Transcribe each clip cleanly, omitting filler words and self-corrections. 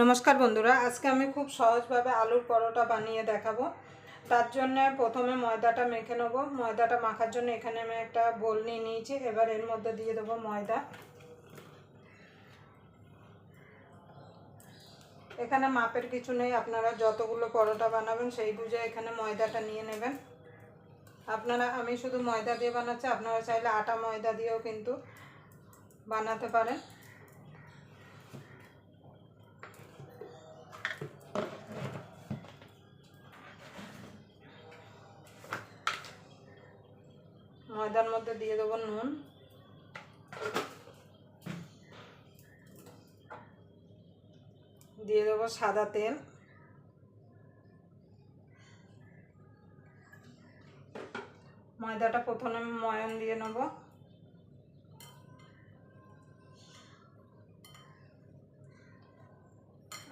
নমস্কার বন্ধুরা, আজকে আমি খুব সহজভাবে আলুর পরোটা বানিয়ে দেখাবো। তার জন্য প্রথমে ময়দাটা মেখে নেব। ময়দাটা মাখার জন্য এখানে আমি একটা বোল নিয়ে নিয়েছি। এবার এর মধ্যে দিয়ে দেবো ময়দা। এখানে মাপের কিছু নেই, আপনারা যতগুলো পরোটা বানাবেন সেই বুঝে এখানে ময়দাটা নিয়ে নেবেন। আমি শুধু ময়দা দিয়ে বানাচ্ছি, আপনারা চাইলে আটা ময়দা দিয়েও কিন্তু বানাতে পারেন। ময়দার মধ্যে দিয়ে দেবো নুন, দিয়ে দেবো সাদা তেল, ময়দাটা প্রথমে ময়ান দিয়ে নেব।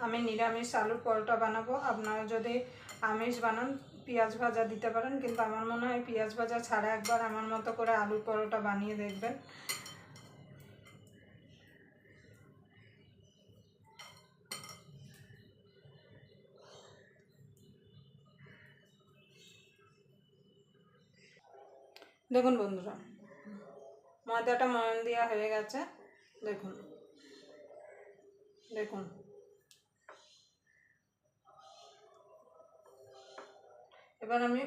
আমি নিরামিষ আলুর পরোটা বানাবো। আপনারা যদি আমিষ বানান পেঁয়াজ ভাজা দিতে পারেন, কিন্তু আমার মনে হয় পেঁয়াজ ভাজা ছাড়া একবার আমার মতো করে আলুর পরোটা বানিয়ে দেখবেন। দেখুন বন্ধুরা, ময়দাটা ময়ান দেওয়া হয়ে গেছে। দেখুন দেখুন এবার আমি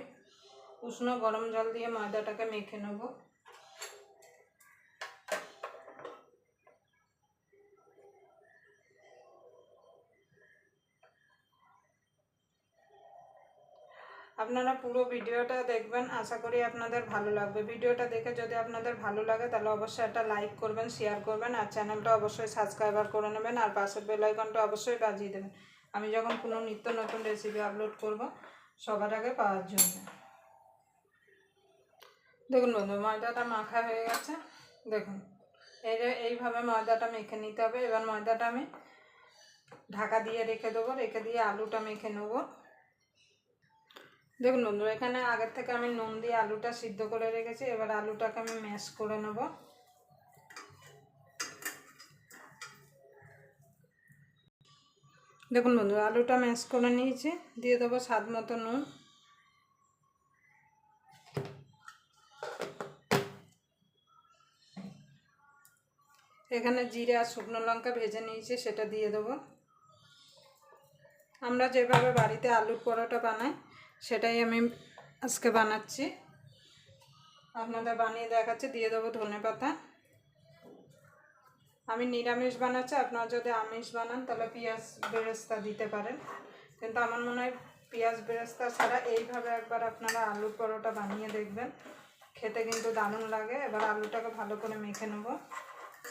উষ্ণ গরম জল দিয়ে ময়দাটাকে মেখে নেব। আপনারা পুরো ভিডিওটা দেখবেন, আশা করি আপনাদের ভালো লাগবে। ভিডিওটা দেখে যদি আপনাদের ভালো লাগে তাহলে অবশ্যই একটা লাইক করবেন, শেয়ার করবেন, আর চ্যানেলটা অবশ্যই সাবস্ক্রাইবার করে নেবেন, আর পাশের বেল আইকনটা অবশ্যই বাজিয়ে দেবেন আমি যখন কোনো নিত্য নতুন রেসিপি আপলোড করব সবার আগে পাওয়ার জন্য। দেখুন বন্ধু, ময়দাটা মাখা হয়ে গেছে। দেখুন এইভাবে ময়দাটা মেখে নিতে হবে। এবার ময়দাটা আমি ঢাকা দিয়ে রেখে দেবো, রেখে দিয়ে আলুটা মেখে নেবো। দেখুন বন্ধু, এখানে আগের থেকে আমি নুন দিয়ে আলুটা সিদ্ধ করে রেখেছি। এবার আলুটাকে আমি ম্যাশ করে নেব। দেখুন বন্ধু, আলুটা ম্যাশ করে নিয়েছি। দিয়ে দেবো স্বাদ মতো নুন, এখানে জিরে আর শুকনো লঙ্কা ভেজে নিয়েছি, সেটা দিয়ে দেবো। আমরা যেভাবে বাড়িতে আলুর পরোটা বানাই সেটাই আমি আজকে বানাচ্ছি, আপনাদের বানিয়ে দেখাচ্ছি। দিয়ে দেবো ধনেপাতা। আমি নিরামিষ বানাচ্ছি, আপনারা যদি আমিষ বানান তাহলে পেঁয়াজ বেরেস্তা দিতে পারেন, কিন্তু আমার মনে হয় পেঁয়াজ বেরেস্তা ছাড়া এইভাবে একবার আপনারা আলুর পরোটা বানিয়ে দেখবেন, খেতে কিন্তু দারুণ লাগে। এবার আলুটাকে ভালো করে মেখে নেব।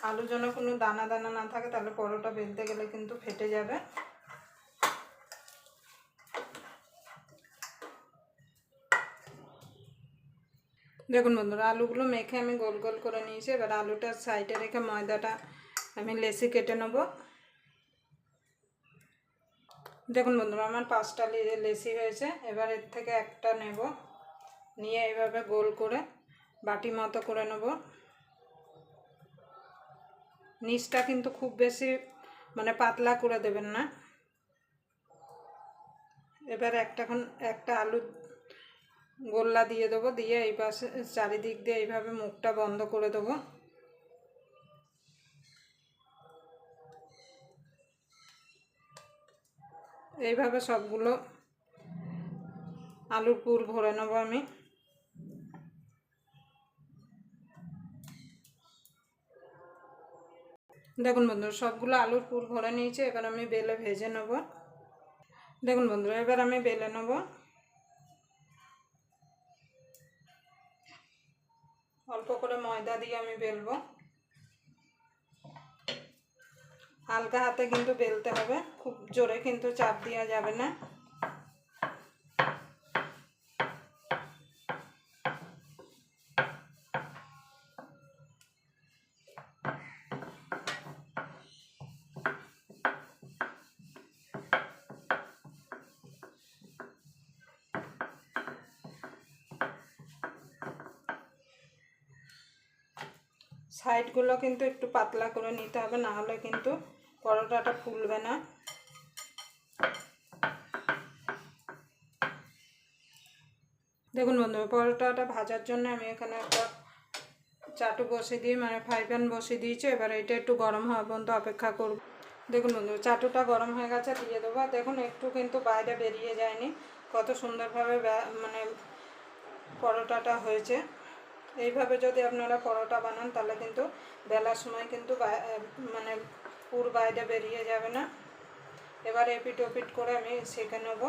আলু যেন কোনো দানা দানা না থাকে, তাহলে পরোটা বেলতে গেলে কিন্তু ফেটে যাবে। দেখুন বন্ধুরা, আলুগুলো মেখে আমি গোল গোল করে নিয়েছি। এবার আলুটা সাইডে রেখে ময়দাটা আমি লেচি কেটে নেব। দেখুন বন্ধুরা, আমার 5টা লেচি হয়েছে। এবার এর থেকে একটা নেব, নিয়ে এইভাবে গোল করে বাটি মতো করে নেব। নিচটা কিন্তু খুব বেশি পাতলা করে দেবেন না। এবার একটা আলু গোল্লা দিয়ে দেবো, দিয়ে এই পাশে চারিদিক দিয়ে এইভাবে মুখটা বন্ধ করে দেবো। এইভাবে সবগুলো আলুর পুর ভরে নেবো আমি। দেখুন বন্ধুরা, সবগুলো আলুর পুর ভরে নিয়েছি। এবার আমি বেলে ভেজে নেব। দেখুন বন্ধুরা, এবার আমি বেলে নেব। অল্প করে ময়দা দিয়ে আমি বেলবো। হালকা হাতে কিন্তু বেলতে হবে, খুব জোরে কিন্তু চাপ দেওয়া যাবে না। সাইডগুলো কিন্তু একটু পাতলা করে নিতে হবে, না হলে কিন্তু পরোটাটা ফুলবে না। দেখুন বন্ধুরা, পরোটাটা ভাজার জন্য আমি এখানে একটা চাটু বসিয়ে দিয়ে মানে ফ্রাই প্যান বসিয়ে দিয়েছি। এবার এটা একটু গরম হওয়া পর্যন্ত অপেক্ষা করব। দেখুন বন্ধুরা, চাটুটা গরম হয়ে গেছে, দিয়ে দেবো। দেখুন একটু কিন্তু বাইরে বেরিয়ে যায়নি, কত সুন্দরভাবে মানে পরোটাটা হয়েছে। এইভাবে যদি আপনারা পরোটা বানান তাহলে কিন্তু বেলার সময় কিন্তু মানে পুর বাইরে বেরিয়ে যাবে না। এবার এপিট ওপিট করে আমি সেঁকে নেব।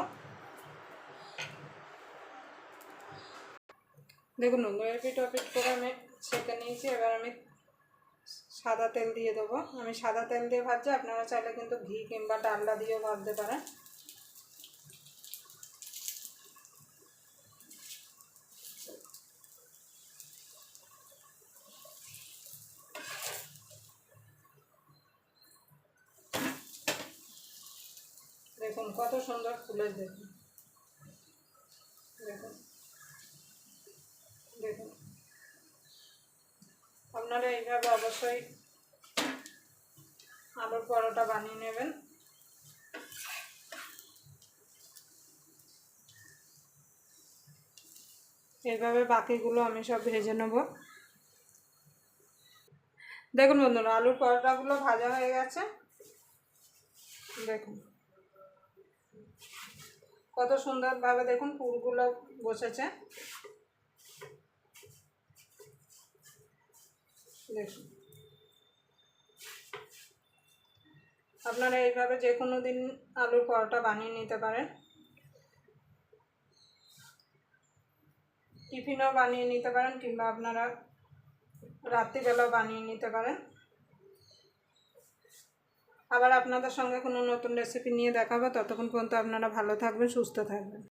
দেখুন বন্ধু, এপিট ওপিট করে আমি সেঁকে নিয়েছি। এবার আমি সাদা তেল দিয়ে দেবো। আমি সাদা তেল দিয়ে ভাজছি, আপনারা চাইলে কিন্তু ঘি কিংবা ডালডা দিয়েও ভাজতে পারেন। দেখুন কত সুন্দর ফুলের, দেখুন দেখুন দেখুন। আপনারা এইভাবে অবশ্যই আলুর পরোটা বানিয়ে নেবেন। এইভাবে বাকিগুলো আমি সব ভেজে নেব। দেখুন বন্ধুরা, আলুর পরোটাগুলো ভাজা হয়ে গেছে। দেখুন কত সুন্দরভাবে দেখুন পুরগুলো বসেছে। দেখুন আপনারা এইভাবে যে কোনো দিন আলুর পরোটা বানিয়ে নিতে পারেন, টিফিনও বানিয়ে নিতে পারেন, কিংবা আপনারা রাত্রিবেলাও বানিয়ে নিতে পারেন। আবার আপনাদের সঙ্গে কোনো নতুন রেসিপি নিয়ে দেখাবো। ততক্ষণ পর্যন্ত আপনারা ভালো থাকবেন, সুস্থ থাকবেন।